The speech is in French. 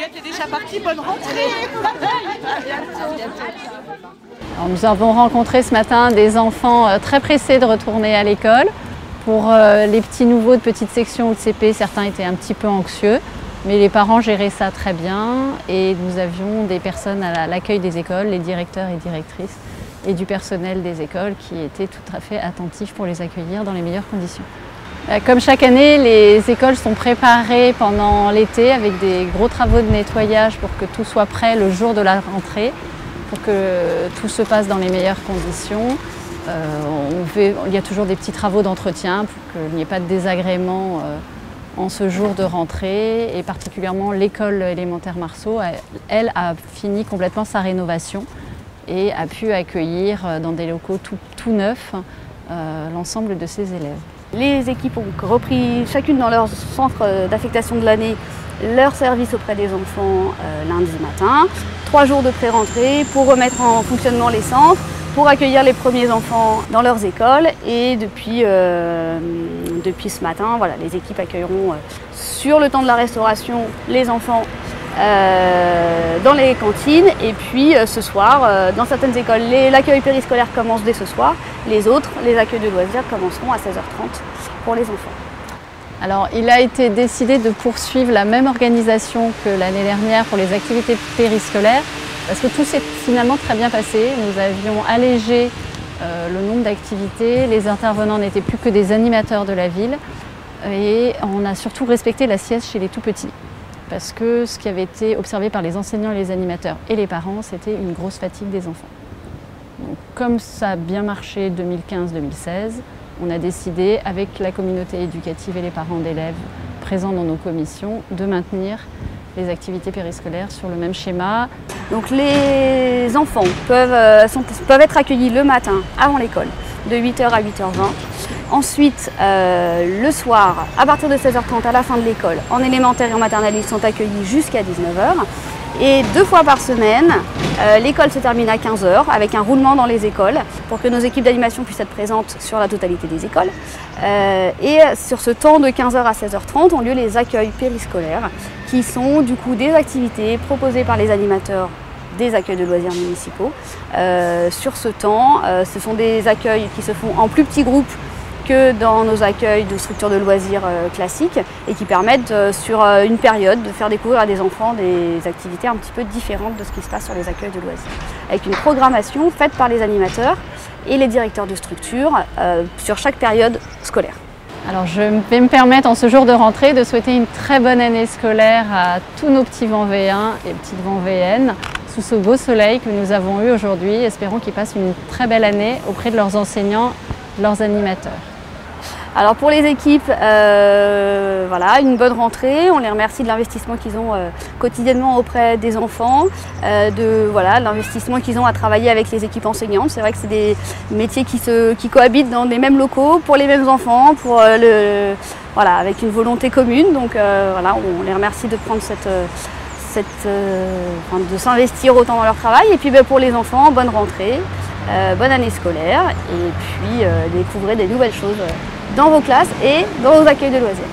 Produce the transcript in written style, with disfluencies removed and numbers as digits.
Juliette est déjà partie, bonne rentrée. Alors, nous avons rencontré ce matin des enfants très pressés de retourner à l'école. Pour les petits nouveaux de petite section ou de CP, certains étaient un petit peu anxieux, mais les parents géraient ça très bien et nous avions des personnes à l'accueil des écoles, les directeurs et directrices et du personnel des écoles qui étaient tout à fait attentifs pour les accueillir dans les meilleures conditions. Comme chaque année, les écoles sont préparées pendant l'été avec des gros travaux de nettoyage pour que tout soit prêt le jour de la rentrée, pour que tout se passe dans les meilleures conditions. Il y a toujours des petits travaux d'entretien pour qu'il n'y ait pas de désagrément en ce jour de rentrée. Et particulièrement l'école élémentaire Marceau, elle a fini complètement sa rénovation et a pu accueillir dans des locaux tout neufs l'ensemble de ses élèves. Les équipes ont repris chacune dans leur centre d'affectation de l'année leur service auprès des enfants lundi matin. 3 jours de pré-rentrée pour remettre en fonctionnement les centres, pour accueillir les premiers enfants dans leurs écoles. Et depuis ce matin, voilà, les équipes accueilleront sur le temps de la restauration les enfants dans les cantines. Et puis ce soir, dans certaines écoles, l'accueil périscolaire commence dès ce soir. Les autres, les accueils de loisirs, commenceront à 16h30 pour les enfants. Alors, il a été décidé de poursuivre la même organisation que l'année dernière pour les activités périscolaires parce que tout s'est finalement très bien passé. Nous avions allégé le nombre d'activités, les intervenants n'étaient plus que des animateurs de la ville et on a surtout respecté la sieste chez les tout-petits parce que ce qui avait été observé par les enseignants, les animateurs et les parents, c'était une grosse fatigue des enfants. Donc, comme ça a bien marché 2015-2016, on a décidé, avec la communauté éducative et les parents d'élèves présents dans nos commissions, de maintenir les activités périscolaires sur le même schéma. Donc les enfants peuvent être accueillis le matin avant l'école, de 8h à 8h20. Ensuite, le soir, à partir de 16h30 à la fin de l'école, en élémentaire et en maternelle, ils sont accueillis jusqu'à 19h. Et 2 fois par semaine, l'école se termine à 15h avec un roulement dans les écoles pour que nos équipes d'animation puissent être présentes sur la totalité des écoles. Et sur ce temps de 15h à 16h30 ont lieu les accueils périscolaires qui sont du coup des activités proposées par les animateurs des accueils de loisirs municipaux. Sur ce temps, ce sont des accueils qui se font en plus petits groupes que dans nos accueils de structures de loisirs classiques et qui permettent sur une période de faire découvrir à des enfants des activités un petit peu différentes de ce qui se passe sur les accueils de loisirs. Avec une programmation faite par les animateurs et les directeurs de structure sur chaque période scolaire. Alors je vais me permettre en ce jour de rentrée de souhaiter une très bonne année scolaire à tous nos petits Vendéens et petites Vendéennes sous ce beau soleil que nous avons eu aujourd'hui. Espérons qu'ils passent une très belle année auprès de leurs enseignants, leurs animateurs. Alors pour les équipes, voilà, une bonne rentrée. On les remercie de l'investissement qu'ils ont quotidiennement auprès des enfants, de l'investissement qu'ils ont à travailler avec les équipes enseignantes. C'est vrai que c'est des métiers qui cohabitent dans les mêmes locaux, pour les mêmes enfants, avec une volonté commune. Donc voilà, on les remercie de prendre de s'investir autant dans leur travail. Et puis pour les enfants, bonne rentrée, bonne année scolaire et puis découvrez des nouvelles choses dans vos classes et dans vos accueils de loisirs.